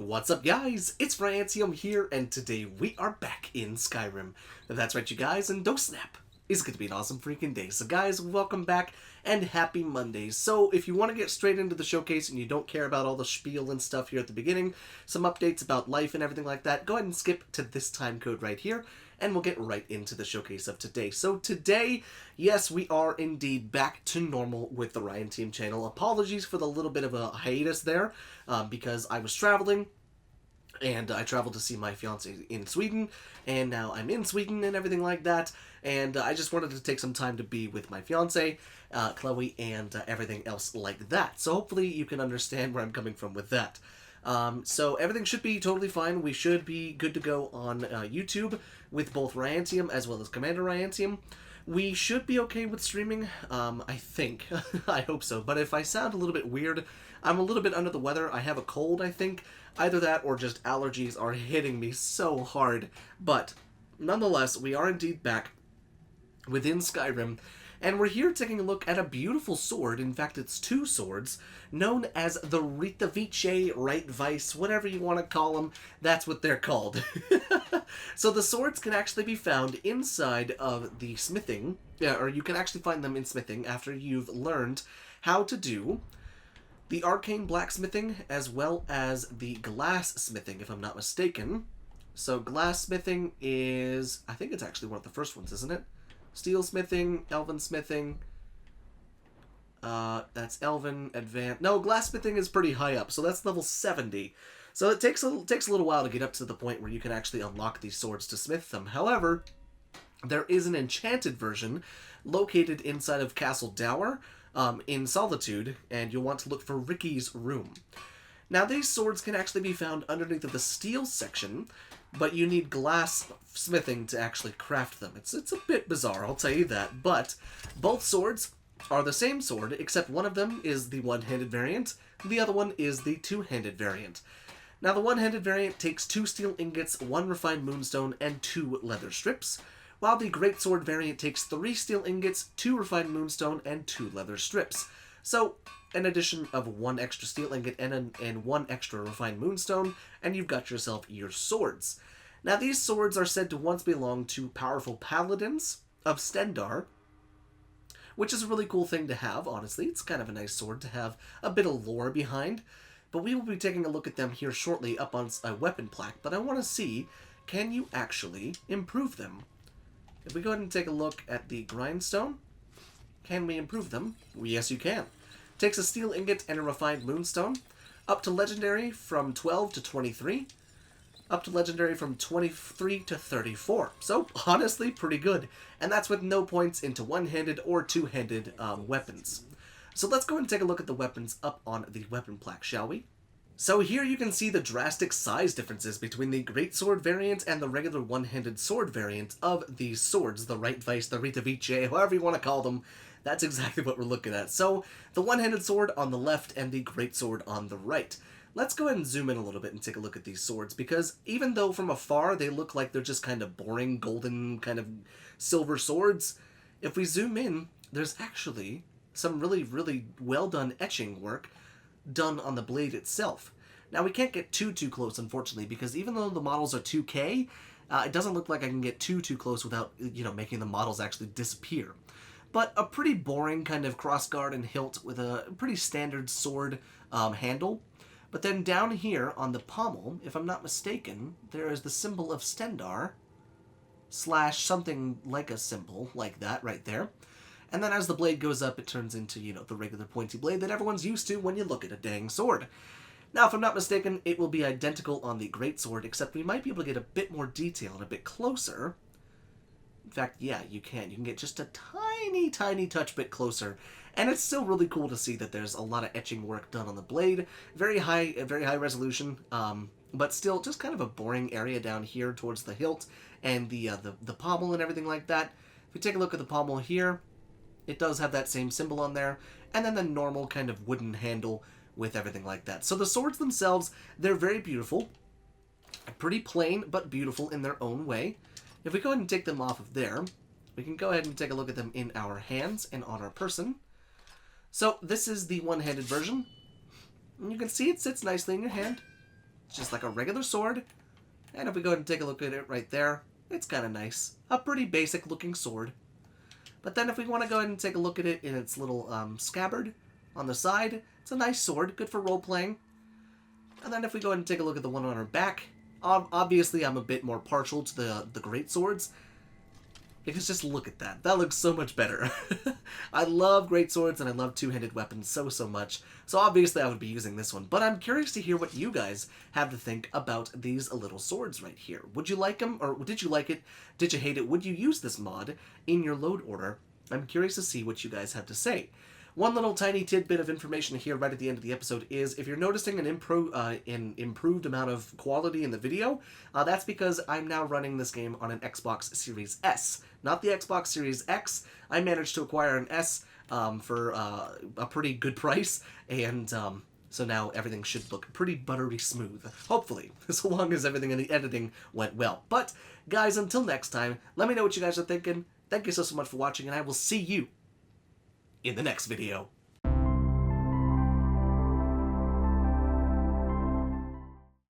What's up, guys? It's Rantium here, and today we are back in Skyrim. That's right, you guys, and don't snap. It's going to be an awesome freaking day. So, guys, welcome back, and happy Monday. So, if you want to get straight into the showcase and you don't care about all the spiel and stuff here at the beginning, some updates about life and everything like that, go ahead and skip to this time code right here, and we'll get right into the showcase of today. So today, yes, we are indeed back to normal with the Ryan Team channel. Apologies for the little bit of a hiatus there, because I was traveling, and I traveled to see my fiance in Sweden, and now I'm in Sweden and everything like that, and I just wanted to take some time to be with my fiance, Chloe, and everything else like that. So hopefully you can understand where I'm coming from with that. So everything should be totally fine. We should be good to go on YouTube with both Ryantium as well as Commander Ryantium. We should be okay with streaming, I think. I hope so. But if I sound a little bit weird, I'm a little bit under the weather. I have a cold, I think. Either that or just allergies are hitting me so hard. But nonetheless, we are indeed back within Skyrim. And we're here taking a look at a beautiful sword. In fact, it's two swords, known as the RITEVICE, RITEVICE, whatever you want to call them. That's what they're called. So the swords can actually be found inside of the smithing, or you can actually find them in smithing after you've learned how to do the arcane blacksmithing as well as the glass-smithing, if I'm not mistaken. So glass-smithing is, I think it's actually one of the first ones, isn't it? Steel smithing, elven smithing. That's elven, advanced. No, glass smithing is pretty high up, so that's level 70. So it takes a little while to get up to the point where you can actually unlock these swords to smith them. However, there is an enchanted version located inside of Castle Dower in Solitude, and you'll want to look for Ricky's Room. Now, these swords can actually be found underneath of the steel section, but you need glass smithing to actually craft them. It's a bit bizarre, I'll tell you that, but both swords are the same sword, except one of them is the one-handed variant, the other one is the two-handed variant. Now, the one-handed variant takes 2 steel ingots, 1 refined moonstone, and 2 leather strips, while the greatsword variant takes 3 steel ingots, 2 refined moonstone, and 2 leather strips. So, an addition of 1 extra steel ingot and 1 extra refined moonstone, and you've got yourself your swords. Now, these swords are said to once belong to powerful paladins of Stendarr, which is a really cool thing to have, honestly. It's kind of a nice sword to have a bit of lore behind. But we will be taking a look at them here shortly up on a weapon plaque, but I want to see, can you actually improve them? If we go ahead and take a look at the grindstone, can we improve them? Well, yes, you can. Takes a steel ingot and a refined moonstone. Up to legendary from 12 to 23. Up to legendary from 23 to 34. So, honestly, pretty good. And that's with no points into one-handed or two-handed weapons. So let's go and take a look at the weapons up on the weapon plaque, shall we? So here you can see the drastic size differences between the greatsword variant and the regular one-handed sword variant of these swords, the RITEVICE, the RITEVICE, however you want to call them. That's exactly what we're looking at. So, the one-handed sword on the left and the greatsword on the right. Let's go ahead and zoom in a little bit and take a look at these swords, because even though from afar they look like they're just kind of boring, golden, kind of silver swords, if we zoom in, there's actually some really, really well-done etching work done on the blade itself. Now, we can't get too close, unfortunately, because even though the models are 2K, it doesn't look like I can get too close without, making the models actually disappear. But a pretty boring kind of crossguard and hilt with a pretty standard sword handle. But then down here on the pommel, if I'm not mistaken, there is the symbol of Stendarr / something like a symbol like that right there. And then as the blade goes up, it turns into, the regular pointy blade that everyone's used to when you look at a dang sword. Now, if I'm not mistaken, it will be identical on the greatsword, except we might be able to get a bit more detail and a bit closer. In fact, yeah, you can. You can get just a tiny touch bit closer. And it's still really cool to see that there's a lot of etching work done on the blade. Very high resolution, but still just kind of a boring area down here towards the hilt and the pommel and everything like that. If we take a look at the pommel here, it does have that same symbol on there, and then the normal kind of wooden handle with everything like that. So the swords themselves, they're very beautiful. Pretty plain, but beautiful in their own way. If we go ahead and take them off of there, we can go ahead and take a look at them in our hands and on our person. So this is the one-handed version. And you can see it sits nicely in your hand. It's just like a regular sword. And if we go ahead and take a look at it right there, it's kind of nice. A pretty basic looking sword. But then if we want to go ahead and take a look at it in its little scabbard on the side, it's a nice sword, good for role-playing. And then if we go ahead and take a look at the one on our back, obviously I'm a bit more partial to the great swords. Because just look at that. That looks so much better. I love great swords and I love two-handed weapons so much. So obviously I would be using this one. But I'm curious to hear what you guys have to think about these little swords right here. Would you like them? Or did you like it? Did you hate it? Would you use this mod in your load order? I'm curious to see what you guys have to say. One little tiny tidbit of information here right at the end of the episode is if you're noticing an improved amount of quality in the video, that's because I'm now running this game on an Xbox Series S, not the Xbox Series X. I managed to acquire an S for a pretty good price, and so now everything should look pretty buttery smooth, hopefully, so long as everything in the editing went well. But, guys, until next time, let me know what you guys are thinking. Thank you so much for watching, and I will see you in the next video.